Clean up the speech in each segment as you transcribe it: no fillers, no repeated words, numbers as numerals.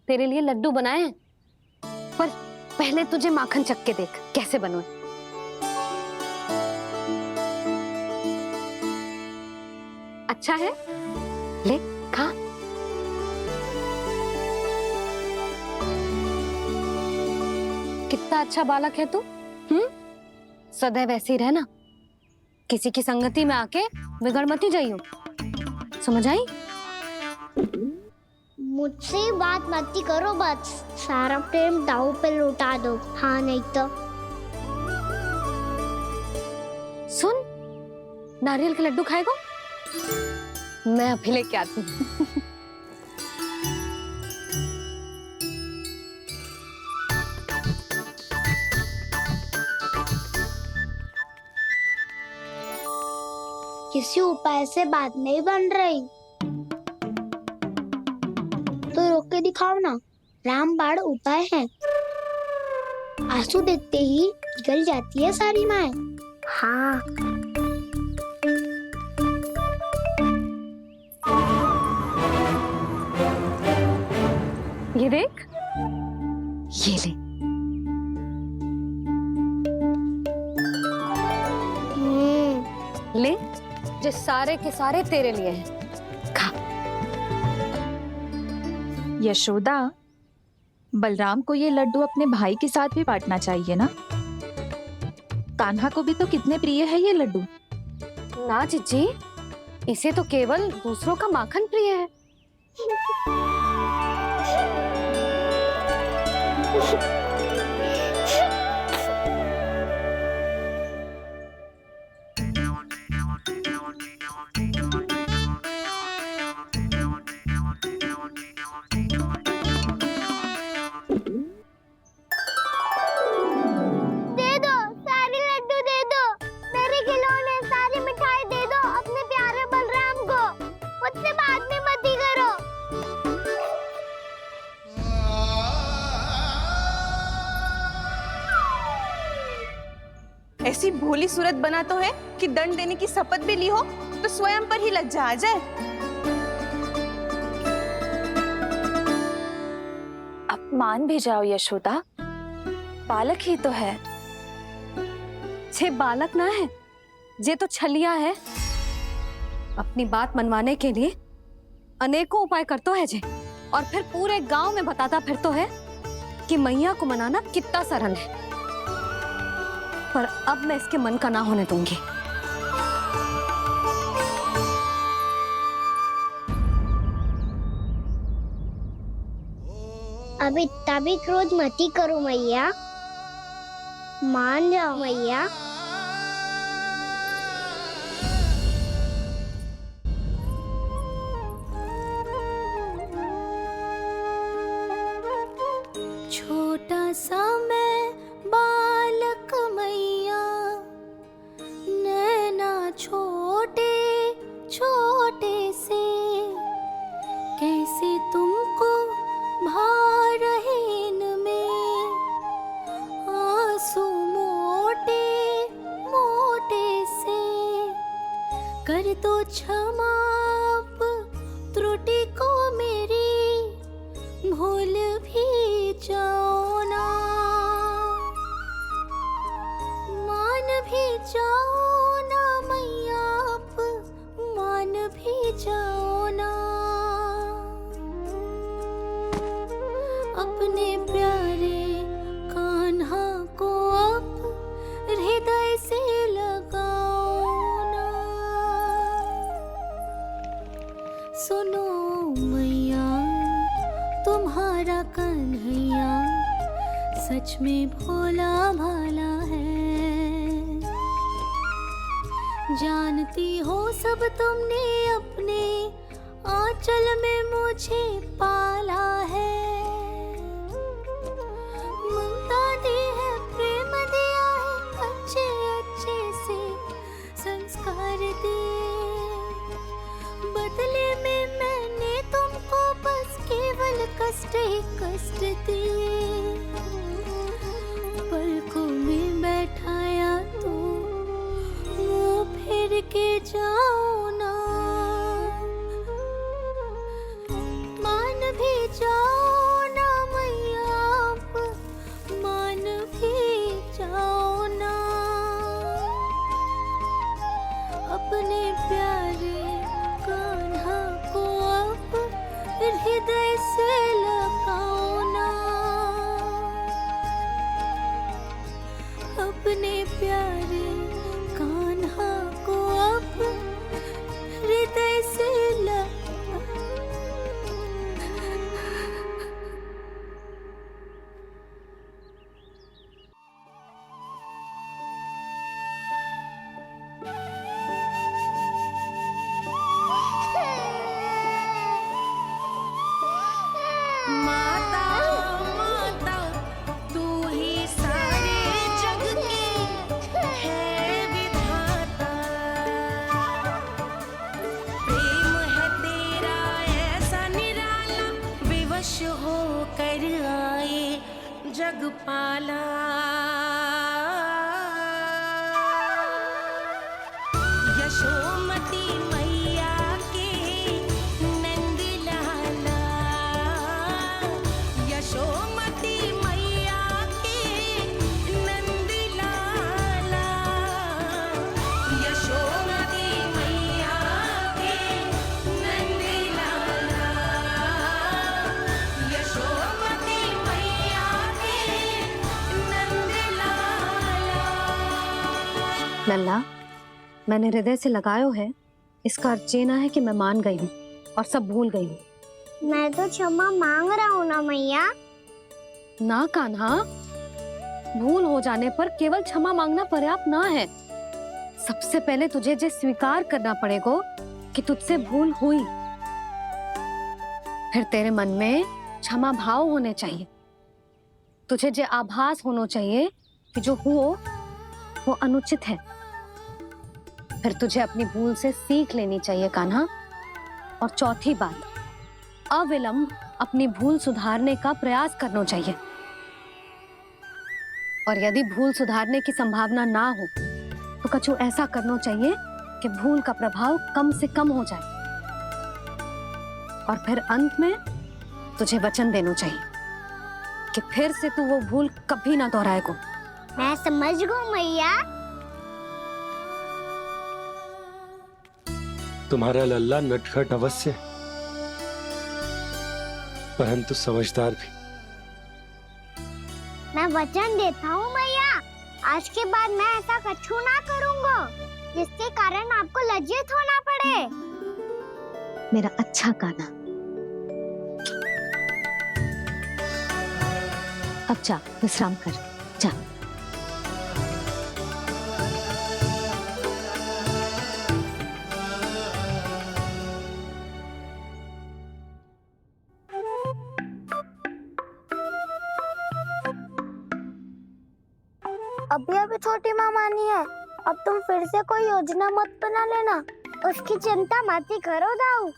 तेरे लिए लड्डू बनाए हैं, पर पहले तुझे माखन चख के देख कैसे बने। अच्छा है, ले खा। कितना अच्छा बालक है तू। सदैव ऐसे ही रहना, किसी की संगति में आके बिगड़ मत जाइयो, समझ आई? मुझसे बात मत करो, बस सारा प्रेम दाव पे लौटा दो। हाँ नहीं तो सुन, नारियल के लड्डू खाएगा? मैं अभी लेके आती हूँ। किसी उपाय से बात नहीं बन रही तो रोक के दिखाओ ना। रामबाण उपाय है, आंसू देखते ही पिघल जाती है सारी माए। हाँ ये देख, ये ले। ले, जो सारे के सारे तेरे लिए हैं, खा। यशोदा, बलराम को ये लड्डू अपने भाई के साथ भी बांटना चाहिए ना। कान्हा को भी तो कितने प्रिय है ये लड्डू। ना जीजी, इसे तो केवल दूसरों का माखन प्रिय है। ऐसी भोली सूरत बना तो है कि दंड देने की शपथ भी ली हो तो स्वयं पर ही लज्जा आ जाए। अब मान भी जाओ यशोदा, बालक ही तो है। छे बालक ना है, ये तो छलिया है। अपनी बात मनवाने के लिए अनेकों उपाय करतो है जे, और फिर पूरे गांव में बताता फिरतो है कि मैया को मनाना कितना सरल है। पर अब मैं इसके मन का ना होने दूंगी। अब इतना भी क्रोध मती करो मैया, मान जाओ मैया। छोटा सा मैं बालक मैया, नैना छोटे छोटे से, कैसे तुमको भा रहे इनमें आंसू मोटे मोटे से। कर दो क्षमा त्रुटि को मेरी, भूल भी जाओ ना, मान भी जाओ ना मैया, आप मान भी जाओ ना। अपने प्यारे कान्हा को अब हृदय से लगाओ ना। सुनो मैया, तुम्हारा कन्हैया सच में भोला भाला है। जानती हो सब तुमने अपने आंचल में मुझे पाला है। ममता दी है, प्रेम दिया है, अच्छे अच्छे से संस्कार दिए। बदले में मैंने तुमको बस केवल कष्ट ही कष्ट दिए। पलकों में बैठाया तो मुंह फेर के जाओ ना, मान भी जाओ ना से लगाओ ना अपने प्यारे कान्हा को, अब हृदय से माता माता तू ही सारे जग की है विधाता, प्रेम है तेरा ऐसा निराला, विवश हो कर आए जग पाला। यशोमती मैया के नंद लाला, यशोमती मैया के नंद लाला, यशोमती मैया के नंद लाला, यशोमती मैया के नंद लाला। लल्ला, मैंने हृदय से लगायो है, इसका अर्थ ये ना है कि मैं मान गई हूँ और सब भूल गई हूँ। मैं तो क्षमा मांग रहा हूँ ना मैया। ना कान्हा, भूल हो जाने पर केवल क्षमा मांगना पर्याप्त ना है। सबसे पहले तुझे ये स्वीकार करना पड़ेगा कि तुझसे भूल हुई, फिर तेरे मन में क्षमा भाव होने चाहिए। तुझे ये आभास होना चाहिए कि जो हुआ वो अनुचित है। फिर तुझे अपनी भूल से सीख लेनी चाहिए कान्हा। और चौथी बात, अविलंब अपनी भूल सुधारने का प्रयास करना चाहिए। और यदि भूल सुधारने की संभावना ना हो तो कछु ऐसा करना चाहिए कि भूल का प्रभाव कम से कम हो जाए। और फिर अंत में तुझे वचन देना चाहिए कि फिर से तू वो भूल कभी ना दोहराएगा। मैं समझ गई मैया। तुम्हारा लल्ला नटखट अवश्य है, परंतु समझदार भी। मैं वचन देता हूँ मैया, आज के बाद मैं ऐसा कछु ना करूँगा जिसके कारण आपको लज्जित होना पड़े। मेरा अच्छा कान्हा, अब जा विश्राम कर, जा। अभी अभी छोटी माँ मानी है, अब तुम फिर से कोई योजना मत बना लेना। उसकी चिंता मत ही करो दाऊ,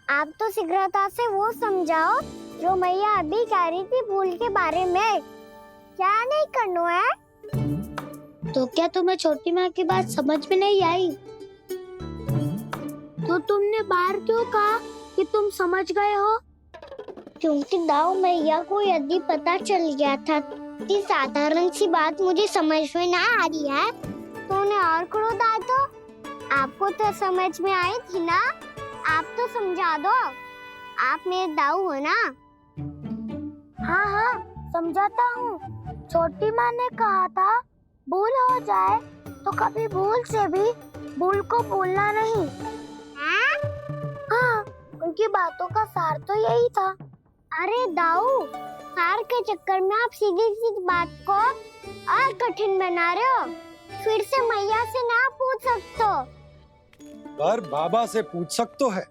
आप तो शीघ्रता से वो समझाओ जो मैया अभी कह रही थी भूल के बारे में। क्या नहीं करना है? तो क्या तुम्हें छोटी माँ की बात समझ में नहीं आई? तो तुमने बाहर क्यों कहा कि तुम समझ गए हो? क्योंकि दाऊ मैया को यदि पता चल गया था कि साधारण सी बात मुझे समझ में ना आ रही है तो उन्हें और क्रोध आया तो आपको तो समझ में आई थी ना, आप तो समझा दो। आप मेरे दाऊ हो ना। हाँ हाँ समझाता हूँ। छोटी माँ ने कहा था भूल हो जाए तो कभी भूल से भी भूल को भूलना नहीं। हाँ उनकी बातों का सार तो यही था। अरे दाऊ, सार के चक्कर में आप सीधी सीधी बात को और कठिन बना रहे हो। फिर से मैया से ना पूछ सकते हो, पर बाबा से पूछ सकते है।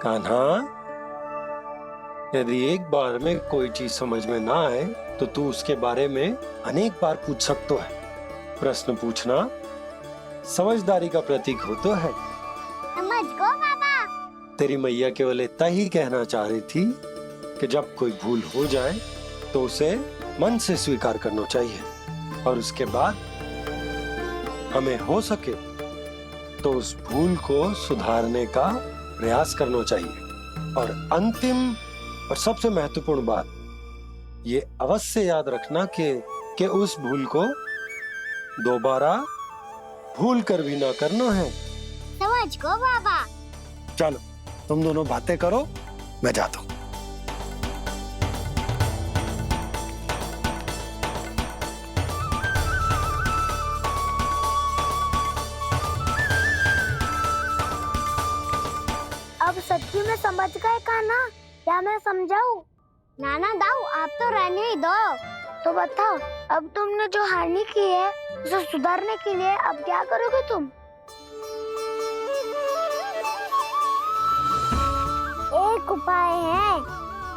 कान्हा, यदि एक बार में कोई चीज समझ में ना आए तो तू उसके बारे में अनेक बार पूछ सकते है। प्रश्न पूछना समझदारी का प्रतीक होता है। समझ गो बाबा। तेरी मैया केवल इतना ही कहना चाह रही थी कि जब कोई भूल हो जाए तो उसे मन से स्वीकार करना चाहिए और उसके बाद हमें हो सके तो उस भूल को सुधारने का प्रयास करना चाहिए। और अंतिम और सबसे महत्वपूर्ण बात ये अवश्य याद रखना कि उस भूल को दोबारा भूल कर भी ना करना है। समझ गो बाबा। चलो तुम दोनों बातें करो, मैं जाता हूँ। अब सच्ची में समझ गए कान्हा, क्या मैं समझाऊं? नाना दाऊ, आप तो रहने ही दो। तो बताओ, अब तुमने जो हानि की है उसे सुधारने के लिए अब क्या करोगे तुम? एक उपाय है,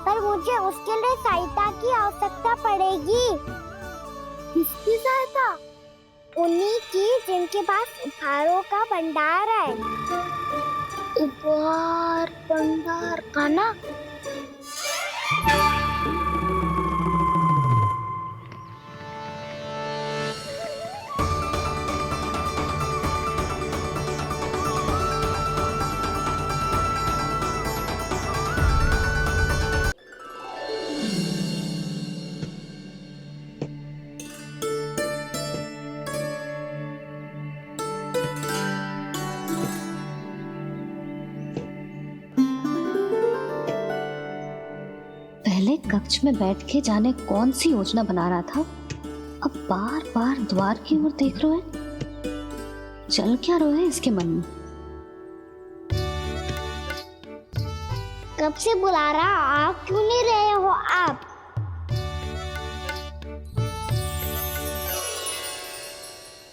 पर मुझे उसके लिए सहायता की आवश्यकता पड़ेगी। किसकी सहायता? उन्हीं की जिनके पास उपहारों का भंडार है। उपहार भंडार का ना? पहले कक्ष में बैठ के जाने कौन सी योजना बना रहा था, अब बार बार द्वार की ओर देख रहे हैं। चल क्या रहे हैं इसके मन में? कब से बुला रहा, आप क्यों नहीं रहे हो आप?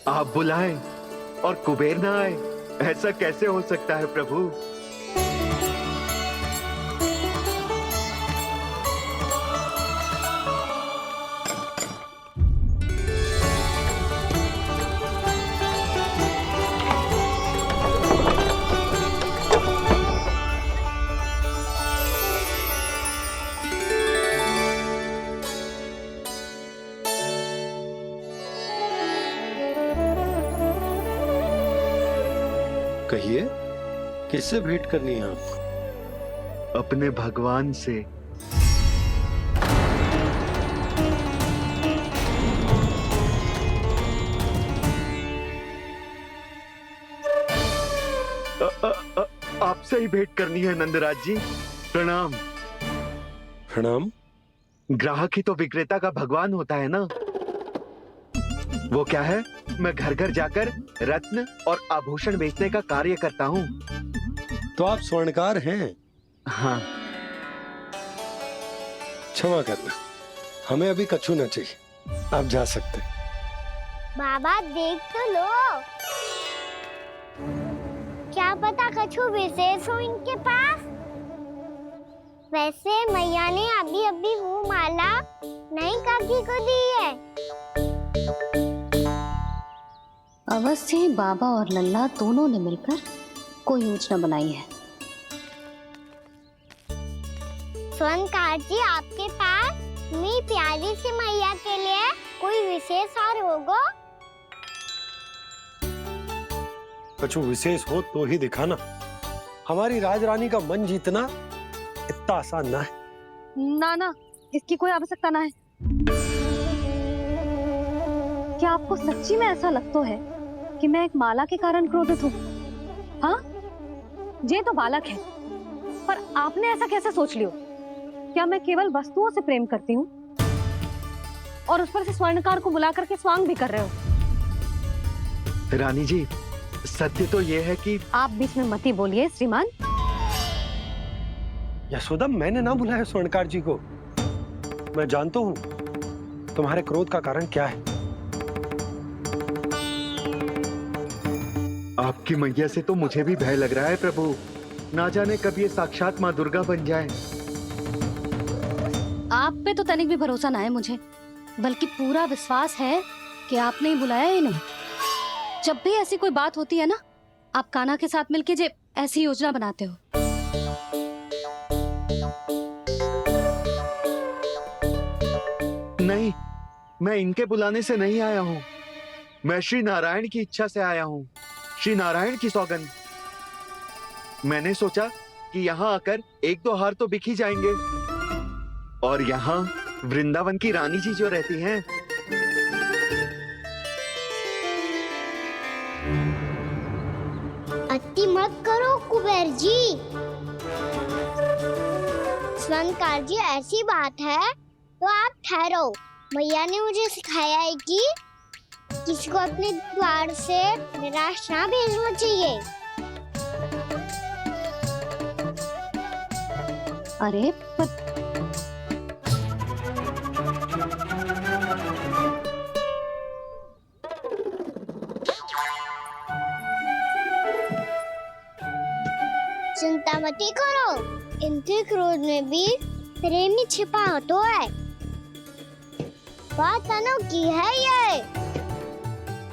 आप बुलाएं और कुबेर ना आए, ऐसा कैसे हो सकता है प्रभु? कहिए, किससे भेंट करनी है आपको? अपने भगवान से। आपसे ही भेंट करनी है नंदराज जी। प्रणाम। प्रणाम। ग्राहक ही तो विक्रेता का भगवान होता है ना। वो क्या है, मैं घर घर जाकर रत्न और आभूषण बेचने का कार्य करता हूँ। तो आप स्वर्णकार हैं? हाँ। क्षमा करना, हमें अभी कछु न चाहिए, आप जा सकते हैं। बाबा देख तो लो, क्या पता कछु विशेष हो इनके पास। वैसे मैया ने अभी अभी वो माला नई काकी को दी है। अवश्य ही बाबा और लल्ला दोनों ने मिलकर कोई योजना बनाई है। स्वर्णकार जी, आपके पास मेरी प्यारी सी मैया के लिए कोई विशेष हार होगा? कछु विशेष हो तो ही दिखाना। हमारी राजरानी का मन जीतना इतना आसान ना है। ना, इसकी कोई आवश्यकता ना है। क्या आपको सच्ची में ऐसा लगता है कि मैं एक माला के कारण क्रोधित हूँ? हाँ, ये तो बालक है, पर आपने ऐसा कैसे सोच लियो? क्या मैं केवल वस्तुओं से प्रेम करती हूँ और उस पर से स्वर्णकार को बुला करके स्वांग भी कर रहे हो? रानी जी, सत्य तो ये है कि आप बीच में मत ही बोलिए श्रीमान। यशोदा, मैंने ना बुलाया स्वर्णकार जी को। मैं जानता हूँ तुम्हारे क्रोध का कारण क्या है। आपकी मैया से तो मुझे भी भय लग रहा है प्रभु। ना जाने कब ये साक्षात माँ दुर्गा बन जाए। आप पे तो तनिक भी भरोसा ना है मुझे, बल्कि पूरा विश्वास है कि आपने ही बुलाया ही नहीं। जब भी ऐसी कोई बात होती है ना, आप कान्हा के साथ मिलके जे ऐसी योजना बनाते हो। नहीं, मैं इनके बुलाने से नहीं आया हूँ। मैं श्री नारायण की इच्छा से आया हूँ। श्री नारायण की सौगंध। मैंने सोचा कि यहाँ आकर एक दो हार तो बिक ही जाएंगे। और यहाँ वृंदावन की रानी जी जो रहती हैं, अति मत करो कुबेर जी। स्वर्णकार जी ऐसी बात है तो आप ठहरो। मैया ने मुझे सिखाया है कि किसी को अपने द्वार से निराश ना भेजना चाहिए। अरे पर चिंता मत करो, इनके क्रोध में भी प्रेम ही छिपा होता है। बात अनोखी है ये,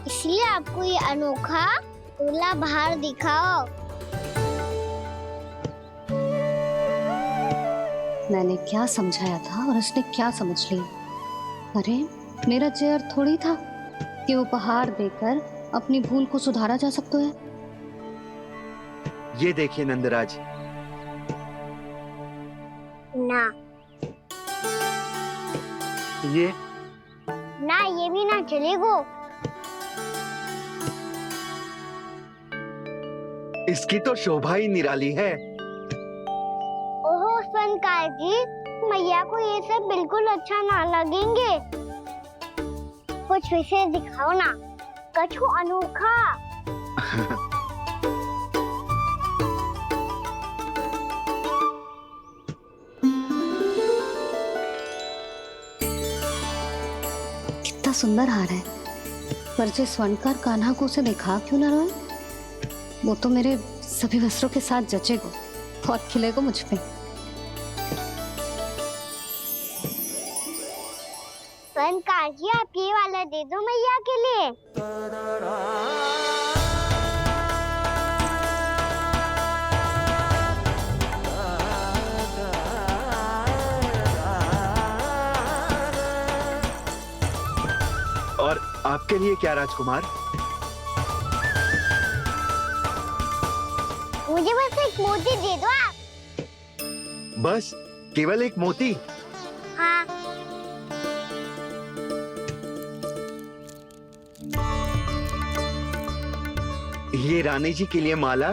इसलिए आपको ये अनोखा दूल्हा बाहर दिखाओ। मैंने क्या समझाया था और उसने क्या समझ लिया। अरे मेरा चेयर थोड़ी था कि उपहार देकर अपनी भूल को सुधारा जा सकता है। ये देखिए नंदराज, ना ये ना ये भी ना चलेगो। इसकी तो शोभा ही निराली है। ओहो स्वर्णकार जी, मैया को ये सब बिल्कुल अच्छा ना लगेंगे। कुछ विशेष दिखाओ ना, कछु अनोखा। कितना सुंदर हार है, पर जो स्वर्णकार कान्हा को उसे देखा क्यों ना रोए? वो तो मेरे सभी वस्त्रों के साथ जचेगा, बहुत खिलेगा मुझ पे। स्वर्णकार जी, आप ये वाला दे दो मैया के लिए। और आपके लिए क्या राजकुमार? मुझे बस एक मोती दे दो आप। बस केवल एक मोती? हाँ। ये रानी जी के लिए माला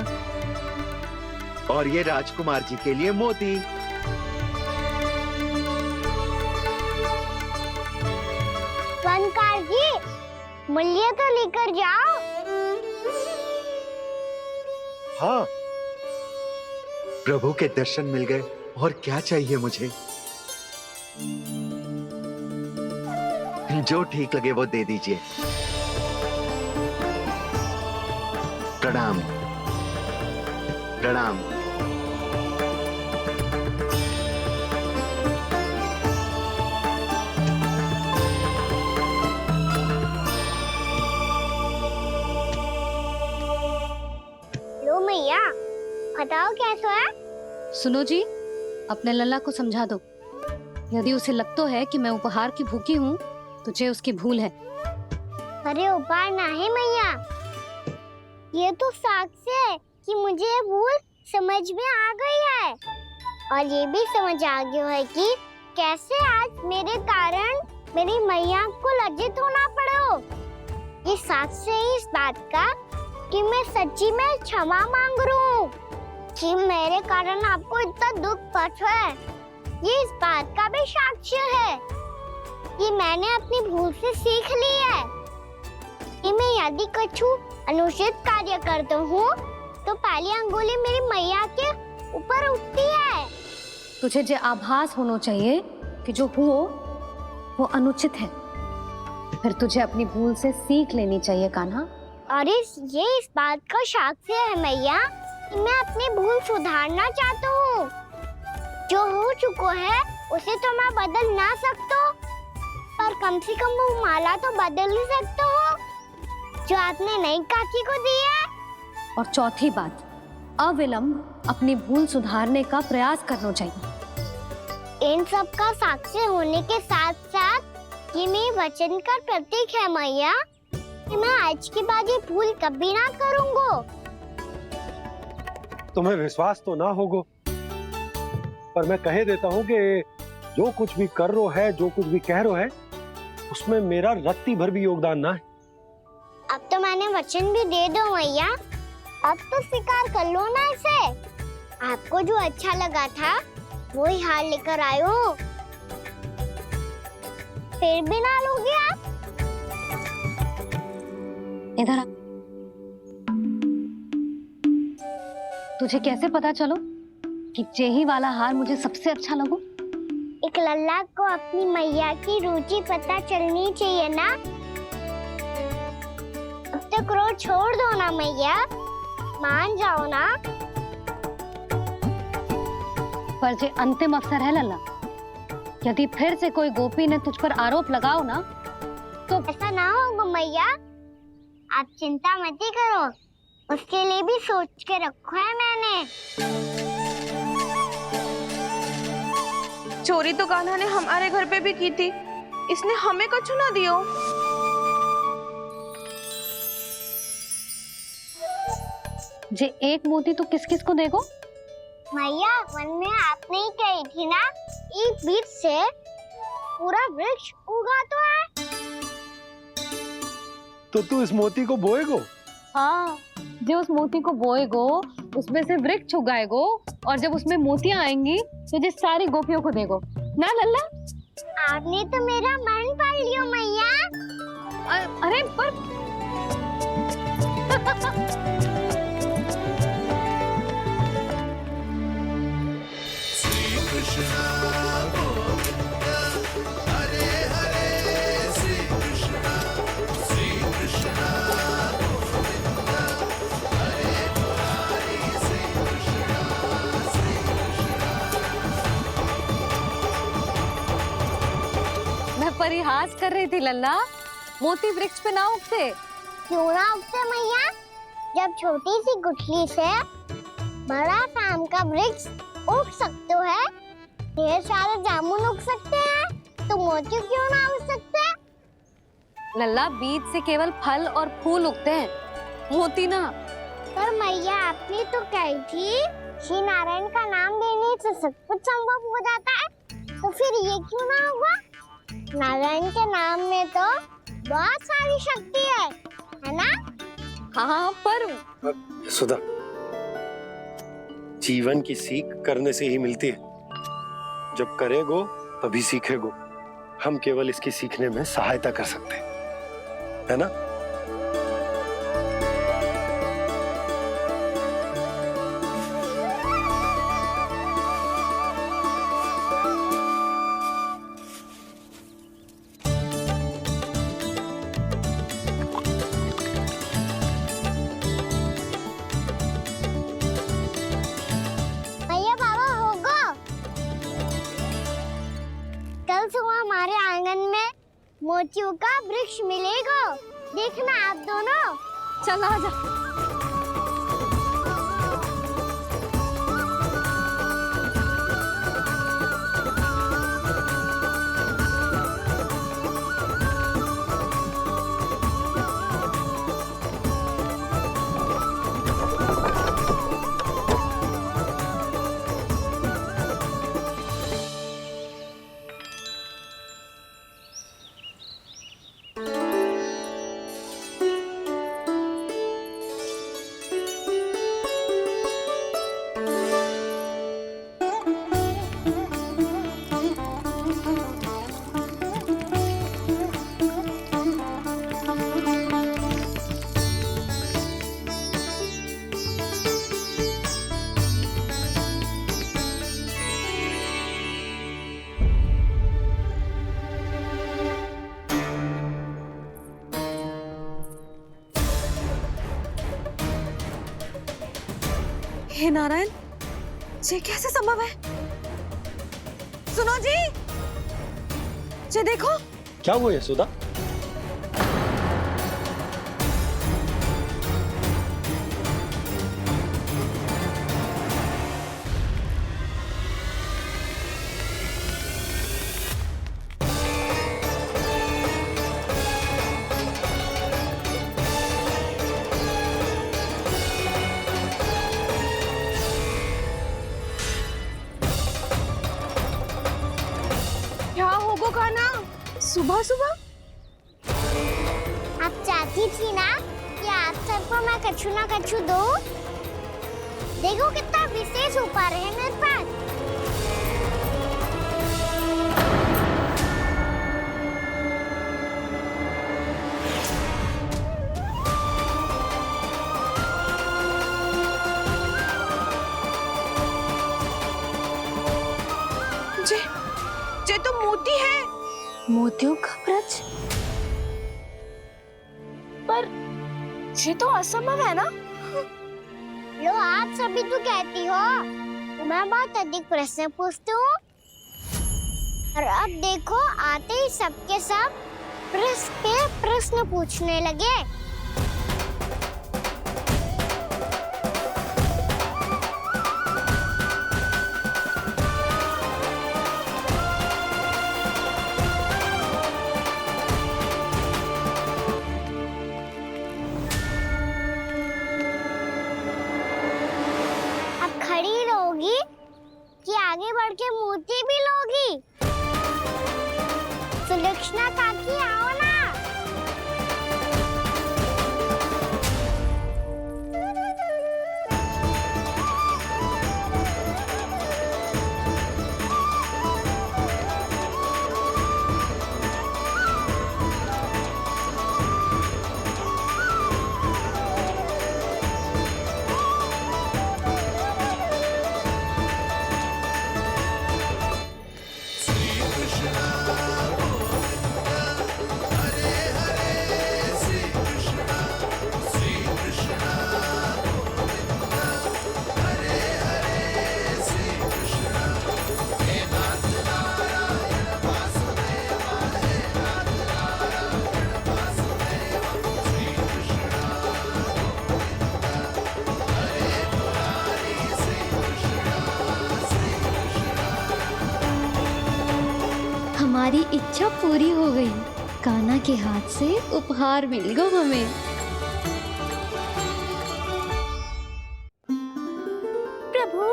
और ये राजकुमार जी के लिए मोती। स्वर्णकार जी, मूल्य तो लेकर जाओ। हाँ, प्रभु के दर्शन मिल गए, और क्या चाहिए मुझे? जो ठीक लगे वो दे दीजिए। प्रणाम प्रणाम। लो मैया, बताओ कैसा है? सुनो जी, अपने लल्ला को समझा दो। यदि उसे लगता है कि मैं उपहार की भूखी हूँ, तो ये उसकी भूल है। अरे उपहार ना है मैया, ये तो साक्ष्य है कि मुझे ये भूल समझ में आ गई है, और ये भी समझ आ गया है कि कैसे आज मेरे कारण मेरी मैया को लज्जित होना पड़ो। ये साक्ष्य है इस बात का कि मैं सच्ची में क्षमा मांग रहा हूँ कि मेरे कारण आपको इतना दुख पहुंचा है। ये इस बात का भी साक्ष्य है कि मैंने अपनी भूल से सीख ली है कि मैं यदि कछु अनुचित कार्य करता हूँ तो पहली अंगुली मेरी मैया के ऊपर उठती है। तुझे जो आभास होना चाहिए कि जो हुआ वो अनुचित है, फिर तुझे अपनी भूल से सीख लेनी चाहिए कान्हा। और ये इस बात का साक्ष्य है मैया कि मैं अपनी भूल सुधारना चाहता हूँ। जो हो चुका है उसे तो मैं बदल ना सकता, पर कम से कम वो माला तो बदल ही सकता हूँ जो आपने नई काकी को दी है। और चौथी बात, अविलंब अपनी भूल सुधारने का प्रयास करना चाहिए। इन सब का साक्षी होने के साथ साथ ये मेरे वचन का प्रतीक है मैया कि मैं आज के बाद ये भूल कभी ना करूँगा। तुम्हें विश्वास तो ना होगो, पर मैं कह देता हूँ कि जो कुछ भी कर रो है, जो कुछ भी कह रो है, उसमें मेरा रत्ती भर भी योगदान ना है। अब तो मैंने वचन भी दे दो मैया, अब तो स्वीकार कर लो ना इसे। आपको जो अच्छा लगा था वही हार लेकर आयो। फिर भी ना लोगे आप? इधर आ। तुझे कैसे पता चलो कि यही वाला हार मुझे सबसे अच्छा लगो? एक लल्ला को अपनी मैया की रुचि पता चलनी चाहिए ना। अब तक रोज छोड़ दो ना मैया, मान जाओ ना। पर जे अंतिम अवसर है लल्ला, यदि फिर से कोई गोपी ने तुझ पर आरोप लगाओ ना तो ऐसा ना होगा मैया, आप चिंता मत ही करो, उसके लिए भी सोच के रखा है मैंने। चोरी तो कान्हा ने हमारे घर पे भी की थी, इसने हमें कछु ना दियो। जे एक मोती तो किस किस को देगो? मैया मन में आपने ही कही थी ना, एक बीज से पूरा वृक्ष उगा तो है। तो तू इस मोती को बोएगो? हाँ, जो उस मोती को बोएगो उसमें से वृक्ष उगाएगो, और जब उसमें मोतियां आएंगी तो जे सारी गोपियों को देगो ना लल्ला। आपने तो मेरा मन पढ़ लियो मैया। अरे पर मैं परिहास कर रही थी लल्ला, मोती वृक्ष पे ना उगते। क्यों ना उगते मैया? जब छोटी सी गुठली से बड़ा आम का वृक्ष उग सकते है, ढेर सारे जामुन उग सकते हैं, तो मोती क्यों ना उग सकते? लल्ला, बीज से केवल फल और फूल उगते हैं, मोती ना। पर मैया आपने तो कही थी श्री नारायण का नाम लेने से सब कुछ संभव हो जाता है, तो फिर ये क्यों ना होगा? नारायण के नाम में तो बहुत सारी शक्ति है ना? हाँ, पर सुधा, जीवन की सीख करने से ही मिलती है। जब करेगो तभी सीखेगो। हम केवल इसकी सीखने में सहायता कर सकते हैं, है ना? भैया बाबा होगा, कल सुबह हमारे आंगन में मोतियों का वृक्ष मिलेगा, देखना आप दोनों। चल आ जा। हे नारायण, ये कैसे संभव है? सुनो जी, ये देखो। क्या हुआ यशोदा? क्या होगा कान्हा सुबह सुबह? आप चाहती थी ना कि आप सबको मैं कछु ना कछु दूं? देखो कितना विशेष ऊपर है मेरे पास। जे तो मोती है। मोतियों का ब्रज? पर ये तो असंभव है ना। लो आप सभी तो कहती हो तो मैं बहुत अधिक प्रश्न पूछती हूँ, और अब देखो आते ही सबके सब प्रश्न पे प्रश्न पूछने लगे। अब खड़ी रहोगी कि आगे बढ़ के मोती भी लोगी? सुलक्षणा काकी आओ ना। हमारी इच्छा पूरी हो गई। कान्हा के हाथ से उपहार मिल गया हमें। प्रभु,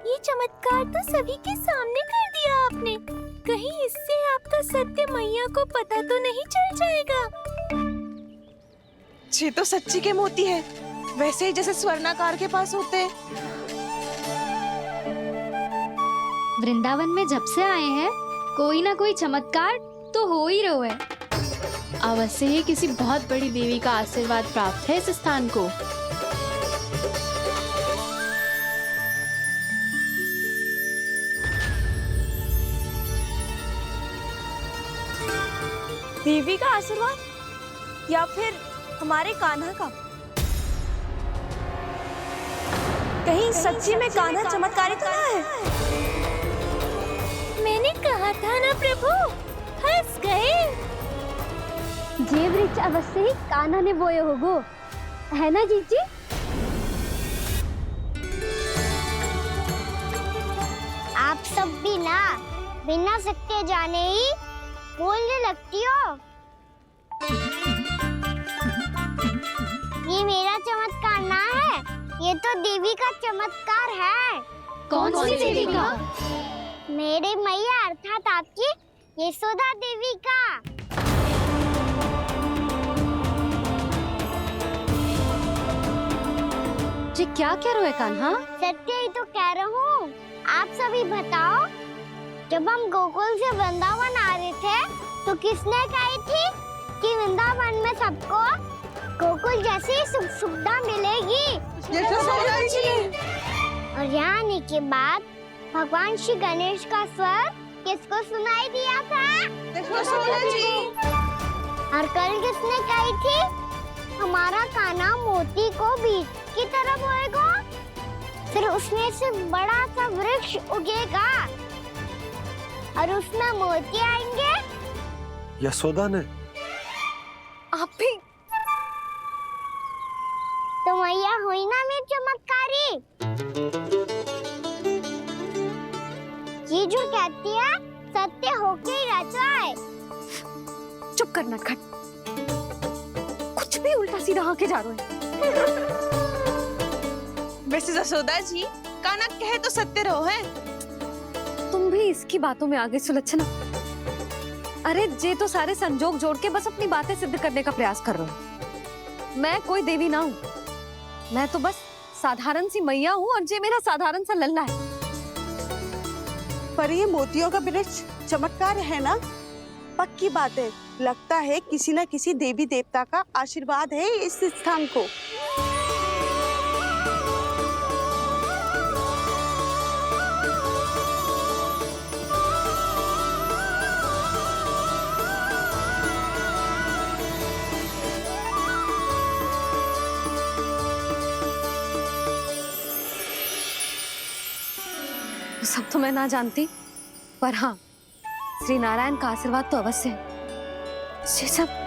ये चमत्कार तो सभी के सामने कर दिया आपने। कहीं इससे आपका सत्य मैया को पता तो नहीं चल जाएगा? ये तो सच्ची के मोती है, वैसे ही जैसे स्वर्णाकार के पास होते हैं। वृंदावन में जब से आए हैं कोई ना कोई चमत्कार तो हो ही रहा है। अवश्य ही किसी बहुत बड़ी देवी का आशीर्वाद प्राप्त है इस स्थान को। देवी का आशीर्वाद या फिर हमारे कान्हा का? कहीं सच्ची में कान्हा चमत्कारी तो ना है? मैंने कहा था ना प्रभु, फंस गए। ये वृक्ष अवश्य ही कान्हा ने बोए होगो, है ना जीजी? आप सब भी ना बिना सत्य जाने ही बोलने लगती हो। ये मेरा चमत्कार ना है, ये तो देवी का चमत्कार है। कौन सी देवी का? मेरे मैया अर्थात आपकी यशोदा देवी का। जी क्या कह रहे हो कान्हा? सत्य ही तो कह रहा हूँ। आप सभी बताओ, जब हम गोकुल से वृंदावन आ रहे थे तो किसने कही थी कि वृंदावन में सबको गोकुल जैसी सुख सुविधा मिलेगी? यशोदा जी। और यहाँ आने के बाद भगवान श्री गणेश का स्वर किसको सुनाई दिया था? यशोदा जी। और कल किसने कही थी हमारा कान्हा मोती को बीज की तरह बोएगा, फिर उसमें से बड़ा सा वृक्ष उगेगा और उसमें मोती आएंगे? यशोदा ने? आप भी? तो मैया हुई ना मेरी चमत्कारी। ये जो कहती है सत्य होके ही रहता है। चुप कर नटखट, कुछ भी उल्टा सीधा आके जा रहे हैं। वैसे यशोदा जी, कान्हा कहे तो सत्य रहो है। तुम भी इसकी बातों में आगे सुलझना। अरे जे तो सारे संजोग जोड़ के बस अपनी बातें सिद्ध करने का प्रयास कर रहे हो। मैं कोई देवी ना हूँ, मैं तो बस साधारण सी मैया हूँ और जे मेरा साधारण सा लल्ला है। पर ये मोतियों का वृक्ष चमत्कार है ना? पक्की बात है, लगता है किसी न किसी देवी देवता का आशीर्वाद है इस स्थान को। सब तो मैं ना जानती, पर हाँ, श्री नारायण का आशीर्वाद तो अवश्य है। ये सब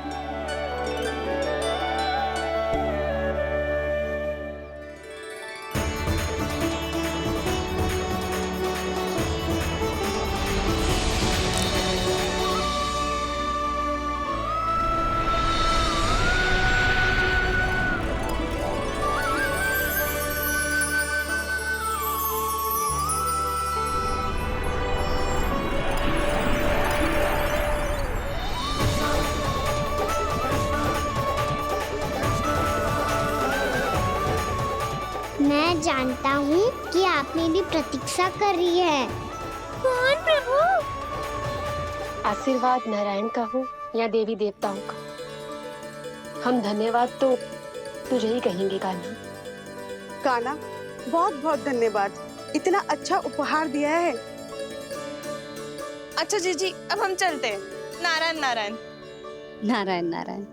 मैं जानता हूँ कि आप मेरी प्रतीक्षा कर रही है। कौन प्रभु? आशीर्वाद नारायण का हो या देवी देवताओं का, हम धन्यवाद तो तुझे ही कहेंगे कान्हा। कान्हा, बहुत बहुत धन्यवाद, इतना अच्छा उपहार दिया है। अच्छा जीजी, अब हम चलते हैं। नारायण नारायण। नारायण नारायण।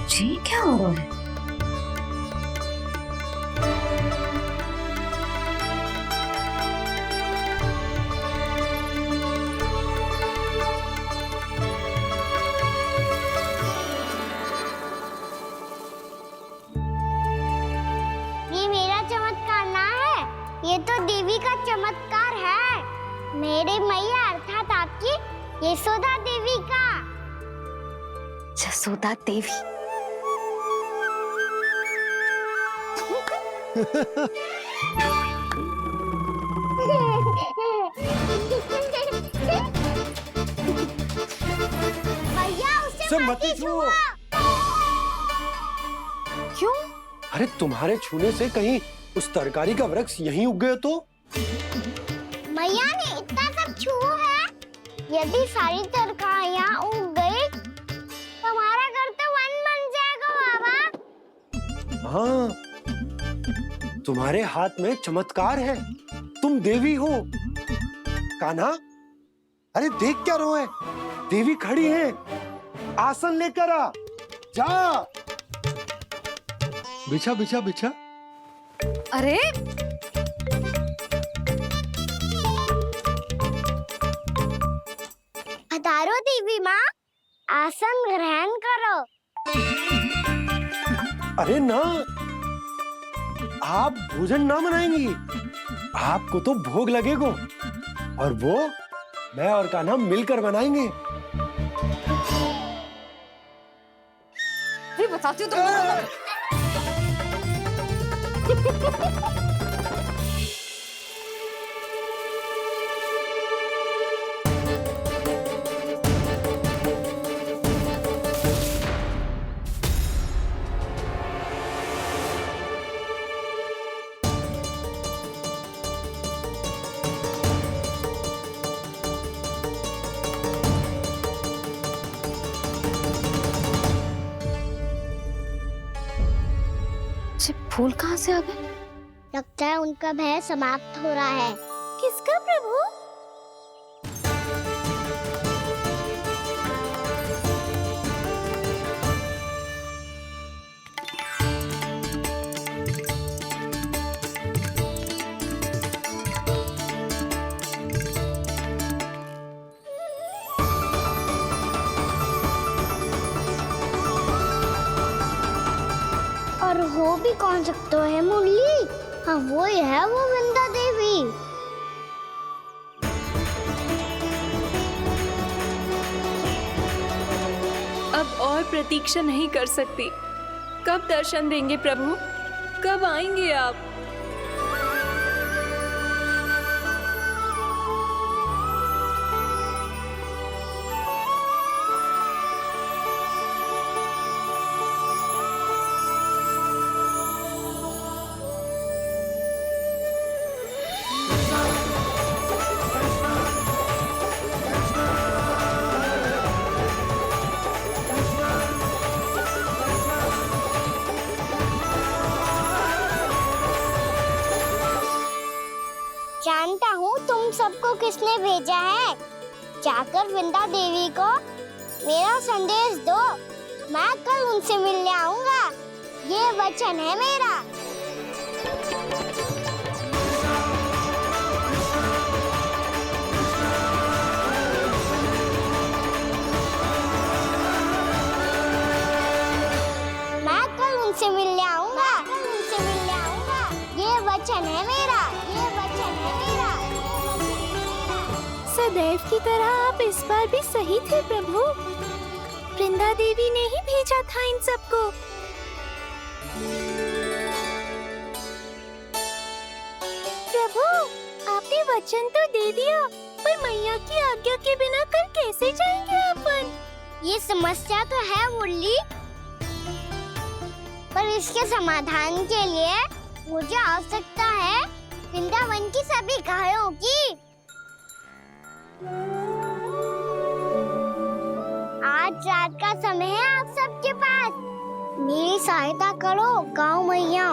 जी क्या हो रहा है? ये मेरा चमत्कार ना है, ये तो देवी का चमत्कार है। मेरे मैया अर्थात आपकी यशोदा देवी का। जसोदा देवी। भैया उसे मत छुओ। क्यों? अरे तुम्हारे छूने से कहीं उस तरकारी का वृक्ष यहीं उग गए तो? मैया ने इतना सब छुआ है, यदि सारी तरकारियां उग गई तो हमारा घर तो वन बन जाएगा बाबा। हाँ, तुम्हारे हाथ में चमत्कार है, तुम देवी हो। कान्हा, अरे देख क्या रोए, देवी खड़ी है, आसन लेकर आ, जा। बिछा बिछा बिछा। अरे पधारो देवी माँ, आसन ग्रहण करो। अरे ना, आप भोजन ना बनाएंगी, आपको तो भोग लगेगा, और वो मैं और कान्हा मिलकर बनाएंगे। भी बताती हूँ तुमको। फूल कहाँ से आ गए? लगता है उनका भय समाप्त हो रहा है। किसका प्रभु? और हो भी कौन सकता है मुरली? हाँ वो ही है, वो वृंदा देवी। और प्रतीक्षा नहीं कर सकती। कब दर्शन देंगे प्रभु? कब आएंगे आप? जानता हूँ तुम सबको किसने भेजा है। जाकर वृंदा देवी को मेरा संदेश दो। मैं कल उनसे मिलने आऊंगा, ये वचन है मेरा। मैं कल उनसे मिलने आऊंगा, ये वचन है मेरा, ये वचन है मेरा। सदैव की तरह आप इस बार भी सही थे प्रभु। वृंदा देवी ने ही भेजा था इन सबको। प्रभु, आपने वचन तो दे दिया, पर मैया की आज्ञा के बिना कल कैसे जाएंगे अपन? ये समस्या तो है मुरली, पर इसके समाधान के लिए मुझे आवश्यकता है वृंदावन की सभी गायों की। आज रात का समय है आप सबके पास। मेरी सहायता करो गाँव मैया।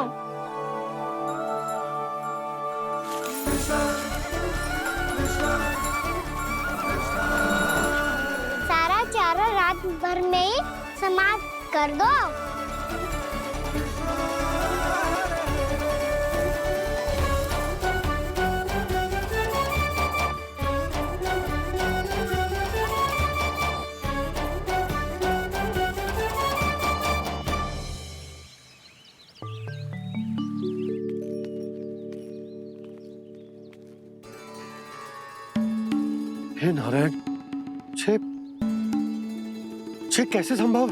सारा चारा रात भर में ही समाप्त कर दो। हे नारायण, छे कैसे संभव?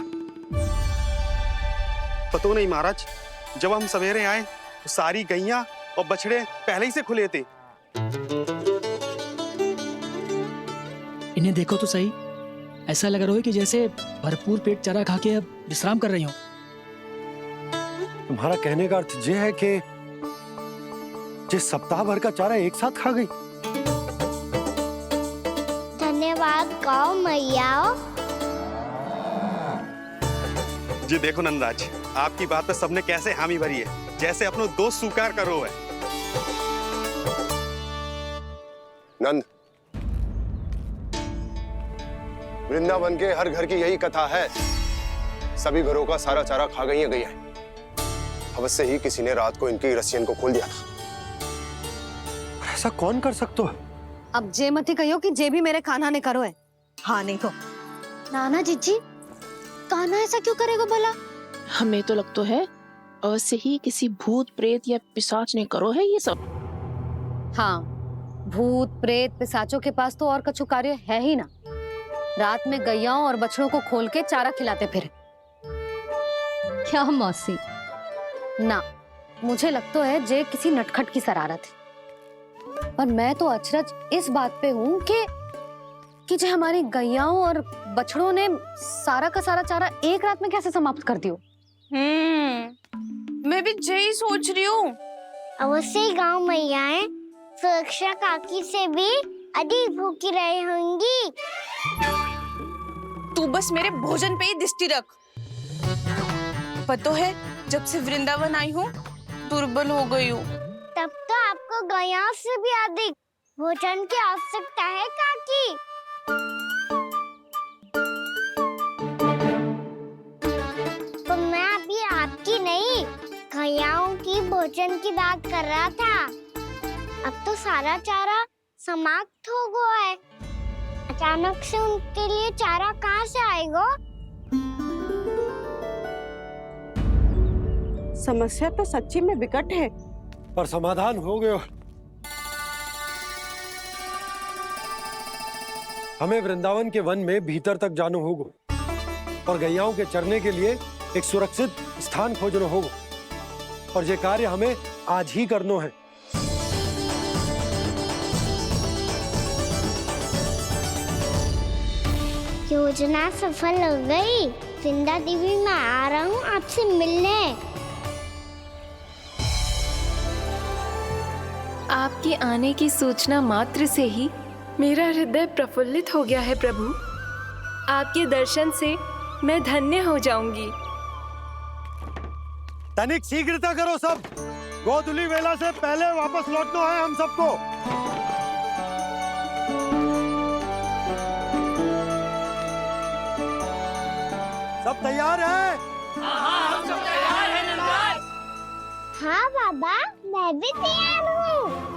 पता नहीं महाराज, जब हम सवेरे आए तो सारी गैया और बछड़े पहले ही से खुले थे। इन्हें देखो तो सही, ऐसा लग रहा है कि जैसे भरपूर पेट चारा खा के अब विश्राम कर रही हो। तुम्हारा कहने का अर्थ ये है कि जिस सप्ताह भर का चारा एक साथ खा गई। धन्यवाद गाँव मैया। जी देखो नंदराज, आपकी बात पे सबने कैसे हामी भरी है, जैसे अपनो दोस्त स्वीकार करो है। नंद, वृंदावन के हर घर की यही कथा है। सभी घरों का सारा चारा खा गई है गैया। अवश्य ही किसी ने रात को इनकी रस्सियन को खोल दिया था। ऐसा कौन कर सकता है? अब जे मती कहियो कि जे भी मेरे कान्हा ने करो है। हाँ नहीं तो नाना जीजी, कान्हा ऐसा क्यों करेगा भला? हमें तो लगता है अवश्य ही किसी भूत प्रेत या पिशाच ने करो है ये सब। हाँ, भूत प्रेत पिशाचों के पास तो और कछु कार्य है ही ना। रात में गैयाओं और बछड़ों को खोल के चारा खिलाते फिर। क्या मौसी? ना, मुझे लगता है जे किसी नटखट की शरारत है। पर मैं तो अचरज इस बात पे हूँ कि जो हमारी गैयाओं और बछड़ों ने सारा का सारा चारा एक रात में कैसे समाप्त कर दियो। मैं भी यही सोच रही हूँ। अवश्य ही गाँव मैयाएं सुरक्षा काकी से भी अधिक भूखी रही होंगी। तू बस मेरे भोजन पे ही दृष्टि रख। पता है, जब से वृंदावन आई हूँ दुर्बल हो गई हूँ। तब तो आपको गैयाओं से भी अधिक भोजन की आवश्यकता है काकी। तो मैं अभी आपकी नहीं, गैयाओं की भोजन की बात कर रहा था। अब तो सारा चारा समाप्त हो गया है। अचानक से उनके लिए चारा कहाँ से आएगा? समस्या तो सच्ची में विकट है, पर समाधान हो गया। हमें वृंदावन के वन में भीतर तक जाना होगा और गैयाओं के चरने के लिए एक सुरक्षित स्थान खोजनो होगा और ये कार्य हमें आज ही करनो है। योजना सफल हो गई। वृंदा देवी, मैं आ रहा हूँ आपसे मिलने। आपके आने की सूचना मात्र से ही मेरा हृदय प्रफुल्लित हो गया है प्रभु। आपके दर्शन से मैं धन्य हो जाऊंगी। तनिक शीघ्रता करो सब, गोधुली वेला से पहले वापस लौटना है हम सबको। सब तैयार है? हाँ, हम सब तैयार हैं नंदराज। हाँ बाबा, मैं भी तैयार हूँ।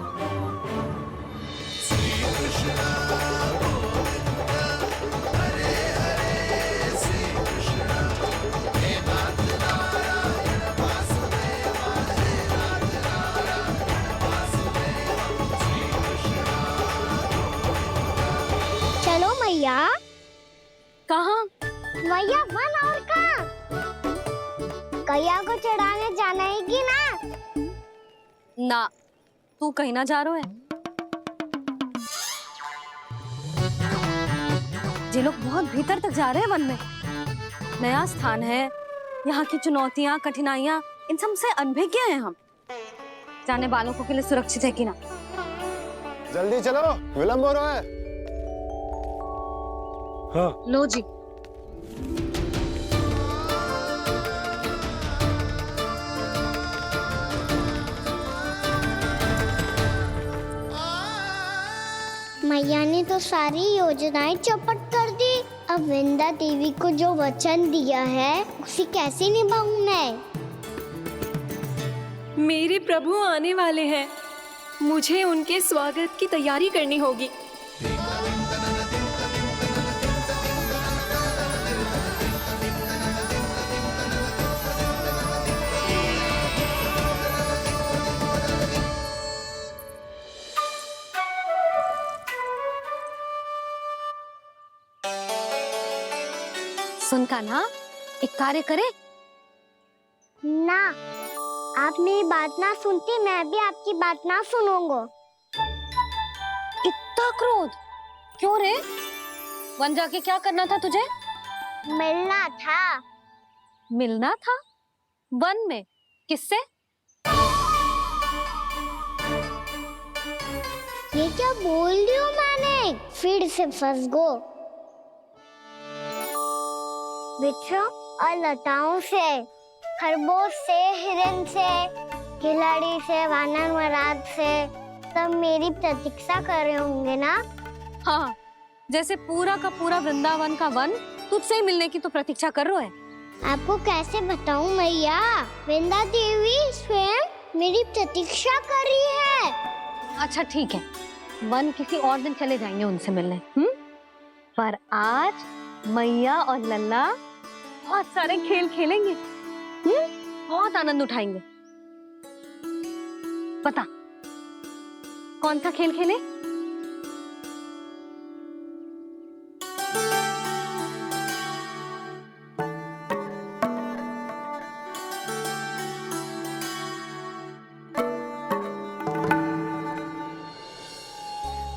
चलो मैया। कहाँ? मैया वन और कहाँ? गैया को चढ़ाने जाना है कि ना? ना, तू कहीं ना जा रहा है। ये लोग बहुत भीतर तक जा रहे हैं वन में। नया स्थान है, यहाँ की चुनौतियाँ, कठिनाइयाँ, इन सब से अनभिज्ञ हैं हम। जाने वालों को के लिए सुरक्षित है कि ना? जल्दी चलो, विलंब हो रहा है। हाँ। लो जी। मैया ने तो सारी योजनाएं चौपट कर दी। अब वृंदा देवी को जो वचन दिया है उसे कैसे निभाऊं मैं? मेरे प्रभु आने वाले हैं, मुझे उनके स्वागत की तैयारी करनी होगी। सुन कान्हा, एक कार्य करे? ना, आप मेरी बात ना सुनती, मैं भी आपकी बात ना सुनूंगा। इतना क्रोध क्यों रे? वन जाके क्या करना था तुझे? मिलना था। मिलना था? वन में? किससे? ये क्या बोल रही हूँ मैंने? फिर से फंस गो। वृक्षों और लताओं से, खरगोश से, हिरन से, खिलाड़ी से, वानर महाराज से, सब मेरी प्रतीक्षा कर रहे होंगे ना? हाँ, जैसे पूरा का पूरा वृंदावन का वन तुझसे ही मिलने की तो प्रतीक्षा कर रहा है। आपको कैसे बताऊं मैया? वृंदा देवी स्वयं मेरी प्रतीक्षा कर रही है। अच्छा ठीक है, वन किसी और दिन चले जाएंगे उनसे मिलने। पर आज मैया और लल्ला बहुत सारे खेल खेलेंगे। बहुत आनंद उठाएंगे। बता, कौन सा खेल खेले?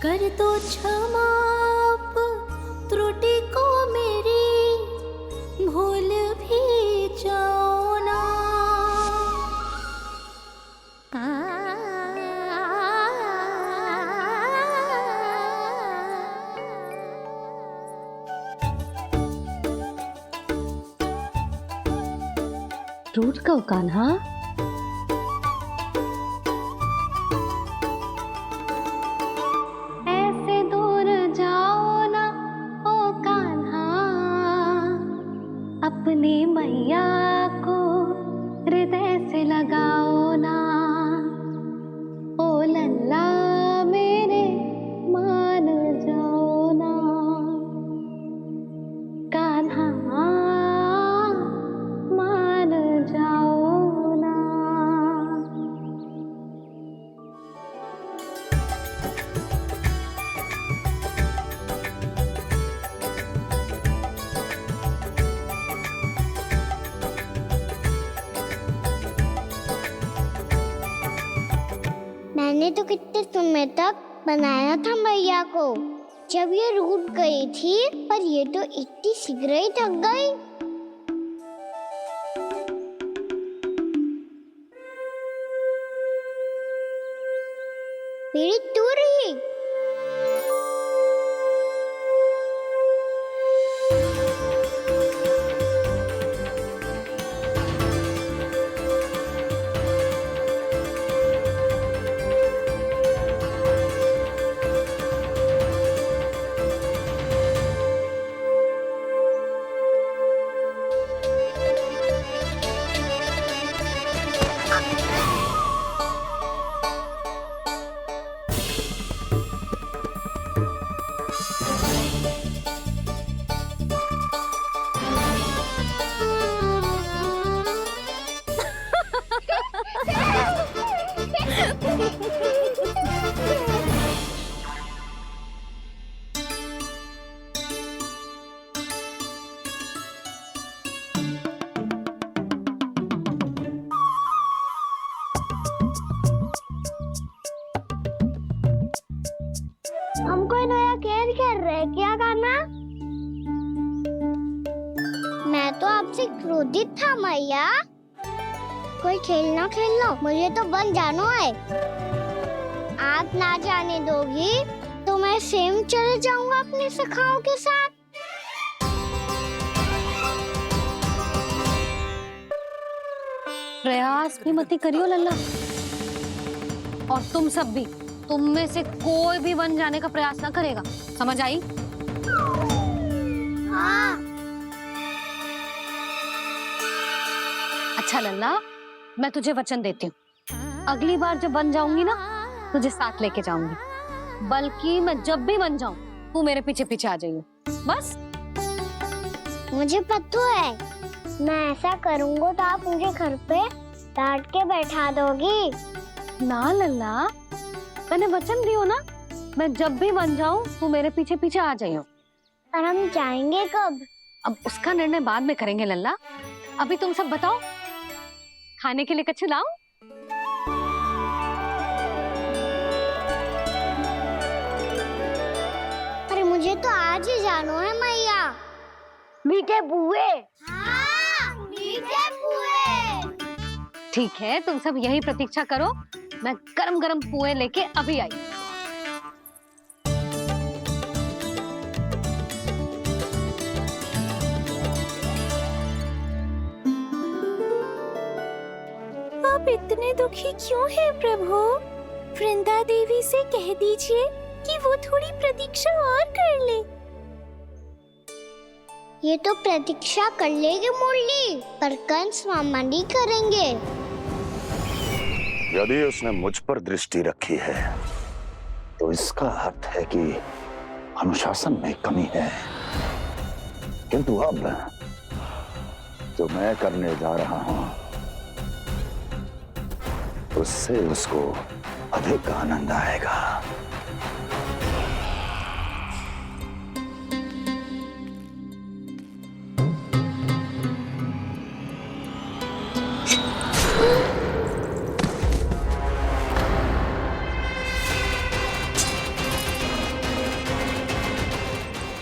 कर दो क्षमा त्रुटि को मेरी, भूल भी जाओ ना। टूट गओ कान्हा? ऐसे दूर जाओ ना ओ कान्हा, अपनी मैया को हृदय से लगाओ ना। ओ लल्ला मेरे मान जाओ ना, कान्हा मान जाओ ना। तो कितने समय तक बनाया था मैया को, जब ये रूठ गई थी, पर ये तो इतनी शीघ्र ही थक गई। मेरी तू रही। हम कोई नया खेल खेल रहे हैं क्या कान्हा? मैं तो आपसे क्रोधित था मैया। कोई खेलना खेलना, मुझे तो बन जाना है। आप ना जाने दोगी तो मैं स्वयं चले जाऊंगा अपने सखाओं के साथ। प्रयास भी मत करियो लल्ला, और तुम सब भी, तुम में से कोई भी वन जाने का प्रयास ना करेगा, समझ आई? हाँ। अच्छा लल्ला, मैं तुझे वचन देती हूँ, अगली बार जब बन जाऊंगी ना, तुझे साथ लेके जाऊंगी। बल्कि मैं जब भी बन जाऊं, तू मेरे पीछे पीछे आ जाइयो, बस। मुझे पता है, मैं ऐसा करूंगा तो आप मुझे घर पे डांट के बैठा दोगी। ना लल्ला, मैंने वचन दियो ना, मैं जब भी बन जाऊं, तू मेरे पीछे पीछे आ जाइयो। पर हम जाएंगे कब? अब उसका निर्णय बाद में करेंगे लल्ला। अभी तुम सब बताओ, खाने के लिए कुछ लाऊं? अरे मुझे तो आज ही जाना है मैया। मीठे बुए। हाँ, मीठे बुए। ठीक है, तुम सब यही प्रतीक्षा करो, मैं गरम गरम पुए लेके अभी आई। आप इतने दुखी क्यों हैं प्रभु? वृंदा देवी से कह दीजिए कि वो थोड़ी प्रतीक्षा और कर ले। ये तो प्रतीक्षा कर लेगी मुरली, पर कंस मामा नहीं करेंगे। यदि उसने मुझ पर दृष्टि रखी है, तो इसका अर्थ है कि अनुशासन में कमी है। किंतु अब जो मैं करने जा रहा हूं, उससे उसको अधिक आनंद आएगा।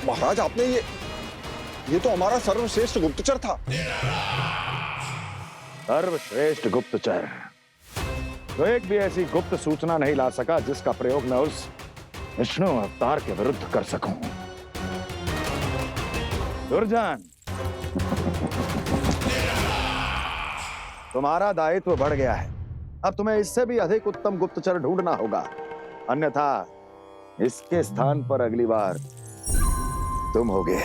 महाराज, आपने ये तो हमारा सर्वश्रेष्ठ गुप्तचर था। सर्वश्रेष्ठ गुप्तचर तो एक भी ऐसी गुप्त सूचना नहीं ला सका जिसका प्रयोग मैं उस विष्णु अवतार के विरुद्ध कर सकूं। दुर्जन, तुम्हारा दायित्व बढ़ गया है। अब तुम्हें इससे भी अधिक उत्तम गुप्तचर ढूंढना होगा, अन्यथा इसके स्थान पर अगली बार तुम होगे।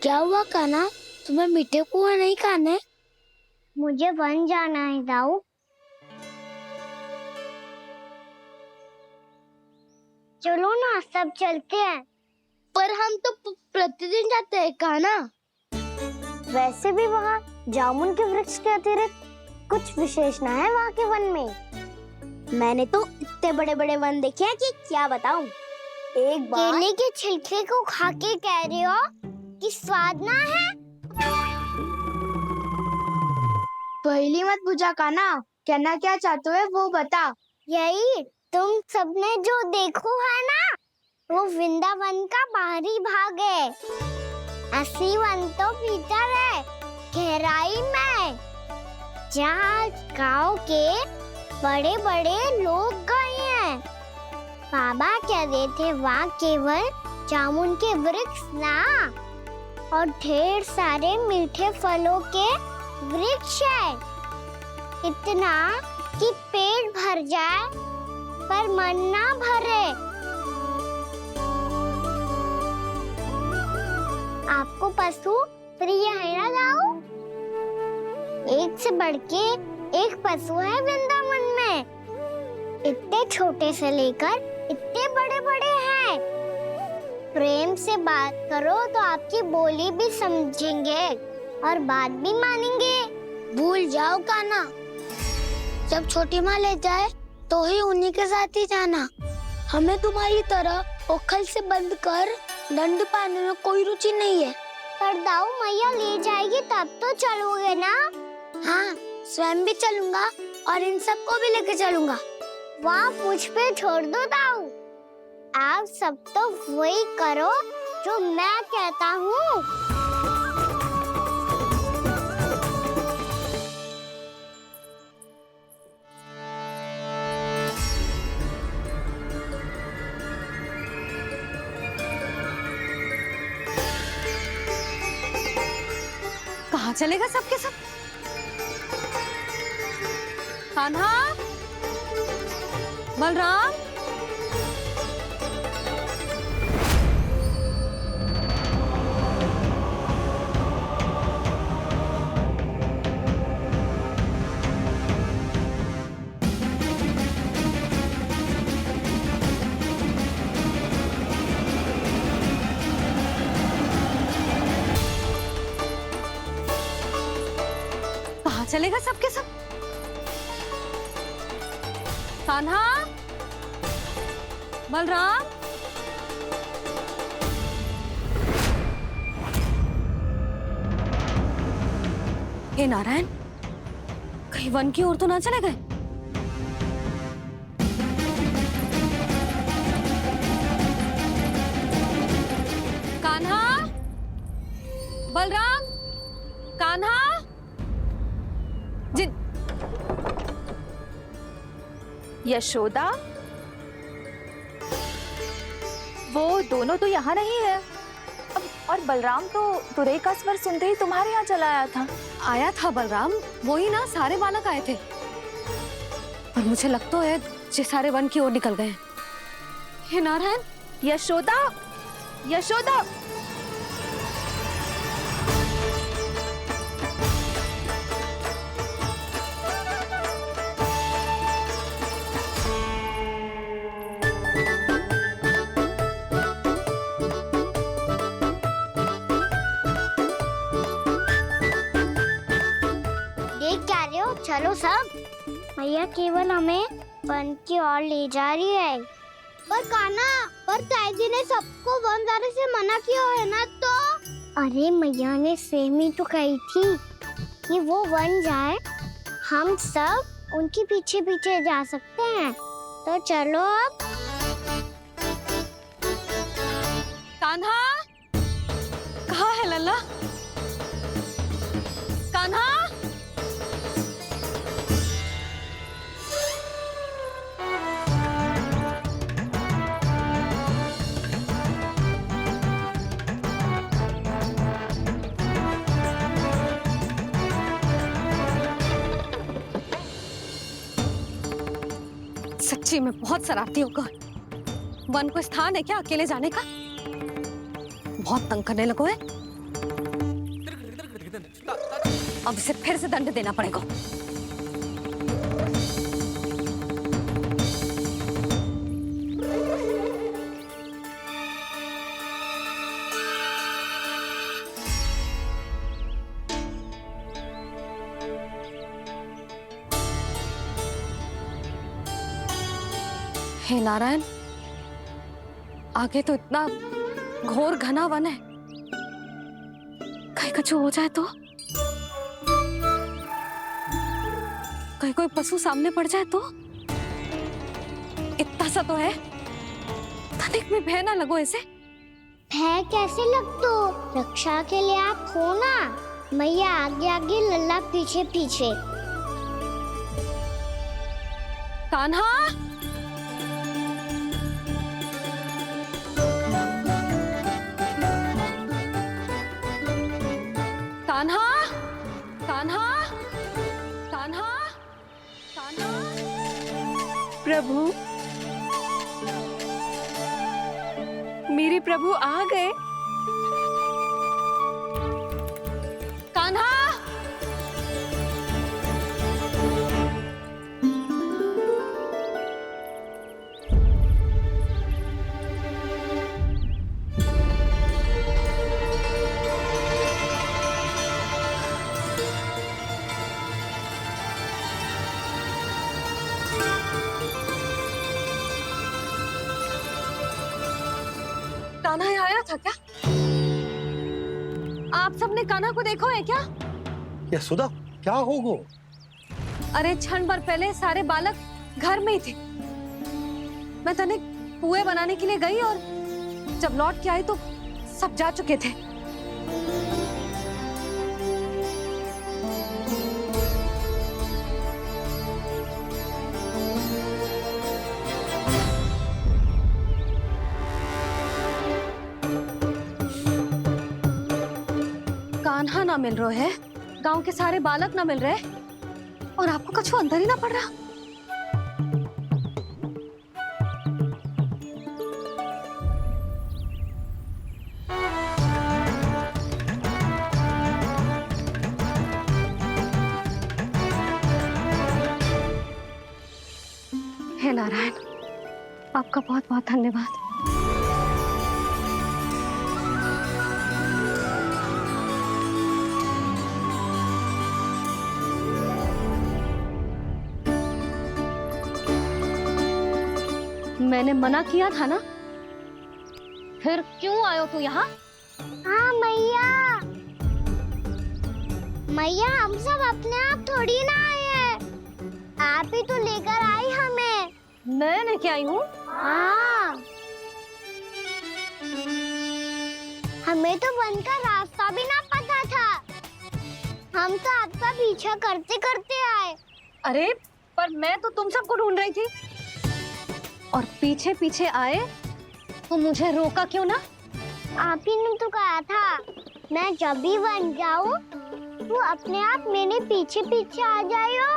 क्या हुआ कान्हा, तुम्हें मीठे पुआ नहीं खाने? मुझे वन जाना है दाऊ। चलो ना, सब चलते हैं। पर हम तो प्रतिदिन जाते हैं कान्हा। वैसे भी वहाँ जामुन के वृक्ष के अतिरिक्त कुछ विशेष ना है वहाँ के वन में। मैंने तो इतने बड़े बड़े वन देखे हैं कि क्या बताऊं। एक बार केले के छिलके को खा के कह रहे हो कि स्वाद ना है? पहली मत पूछा काना, कहना क्या चाहते हो वो बता। यही तुम सबने जो देखो है ना, वो वृंदावन का बाहरी भाग है। असली वन तो भीतर है, गहराई में, जहाँ गांव के बड़े बड़े लोग गए हैं। बाबा कहते थे वहाँ केवल जामुन के वृक्ष ना, और ढेर सारे मीठे फलों के वृक्ष है, इतना कि पेट भर जाए पर मन ना भरे। आपको पशु प्रिय है ना दाऊ? एक से बढ़ के एक पशु है वृंदावन में, इतने छोटे से लेकर इतने बड़े बड़े हैं। प्रेम से बात करो तो आपकी बोली भी समझेंगे और बात भी मानेंगे। भूल जाओ काना, जब छोटी माँ ले जाए तो ही उन्हीं के साथ ही जाना। हमें तुम्हारी तरह ओखल से बंद कर दंड पाने में कोई रुचि नहीं है। पर दाऊ मैया ले जाएगी तब तो चलोगे ना? हाँ, स्वयं भी चलूंगा और इन सबको भी लेके चलूंगा। वहाँ मुझ पे छोड़ दो दाऊ, आप सब तो वही करो जो मैं कहता हूँ। कहाँ चलेगा सबके सब? कान्हा, बलराम, कहाँ चलेगा सबके सब? कान्हा, बलराम, हे नारायण, कहीं वन की ओर तो ना चले गए? कान्हा, बलराम, कान्हा, जिन यशोदा, वो दोनों तो यहाँ नहीं है। और बलराम तो तुरई का स्वर सुनते ही तुम्हारे यहाँ चला आया था। आया था बलराम, वही ना सारे बालक आए थे। पर मुझे लगता है जे सारे वन की ओर निकल गए। हे नारायण, यशोदा, यशोदा, चलो सब, मैया केवल हमें वन की ओर ले जा रही है। पर कान्हा, पर ताईजी ने सबको वन जाने से मना किया है ना तो? अरे मैया ने सेम ही तो कही थी कि वो वन जाए, हम सब उनके पीछे पीछे जा सकते हैं। तो चलो अब। कान्हा, कहाँ है लल्ला? कान्हा, सच्ची में बहुत शरारती होगा। वन को स्थान है क्या अकेले जाने का? बहुत तंग करने लगो है। अब इसे फिर से दंड देना पड़ेगा। हे नारायण, आगे तो इतना घोर घना वन है, कहीं कुछ हो जाए तो? कहीं कोई पशु सामने पड़ जाए तो? इतना सा तो है, तनिक में भय ना लगो ऐसे। भय कैसे लग तो? रक्षा के लिए आप हो ना। मैया आगे आगे, लल्ला पीछे पीछे। कान्हा, कान्हा, कान्हा, कान्हा, कान्हा। प्रभु, मेरे प्रभु आ गए। कान्हा, कान्हा यहाँ आया था क्या? आप सबने कान्हा को देखो है क्या? यशोदा, क्या हो गो? अरे क्षण भर पहले सारे बालक घर में ही थे। मैं तनिक पुए बनाने के लिए गई और जब लौट के आई तो सब जा चुके थे। कान्हा ना मिल रहा है, गांव के सारे बालक ना मिल रहे, और आपको कछु अंदर ही ना पड़ रहा। हे नारायण, आपका बहुत बहुत धन्यवाद। मैंने मना किया था ना, फिर क्यों आयो तू यहाँ? हाँ मैया, मैया हम सब अपने आप थोड़ी ना आए हैं, आप ही तो लेकर आई हमें। मैं लेके आई हूँ? हाँ, हमें तो वन का रास्ता भी ना पता था, हम तो आपका पीछा करते करते आए। अरे पर मैं तो तुम सबको ढूंढ रही थी, और पीछे पीछे आए तो मुझे रोका क्यों ना? आप ही ने तो कहा था मैं जब भी बन जाऊं तू अपने आप मेरे पीछे पीछे आ जाइयो।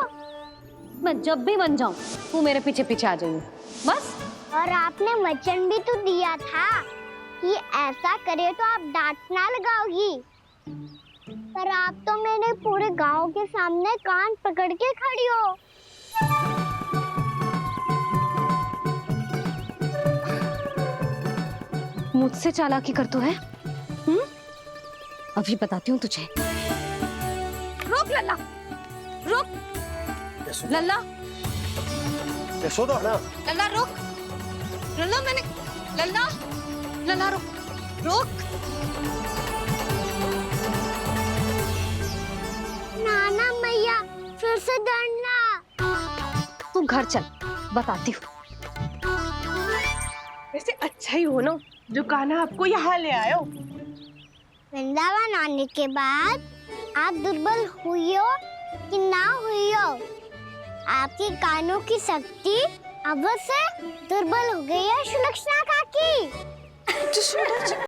मैं जब भी बन जाऊं तू मेरे पीछे पीछे आ जाइयो, बस। और आपने वचन भी तो दिया था कि ऐसा करे तो आप डांट ना लगाओगी, पर आप तो मेरे पूरे गांव के सामने कान पकड़ के खड़ी हो। मुझसे चालाकी करतू है? अभी बताती हूँ तुझे। रुक लल्ला, रुक लल्ला, यशोदा ना। लल्ला रुक, लल्ला मैंने, लल्ला, लल्ला रुक, रुक। नाना मैया फिर से डरना। तू घर चल, बताती हूँ। वैसे अच्छा ही हो ना जो कान्हा आपको यहाँ ले आयो। वृंदावन आने के बाद आप दुर्बल हुई हो कि ना हुई हो, आपके कानों की शक्ति अब से दुर्बल हो गई है सुलक्षणा काकी।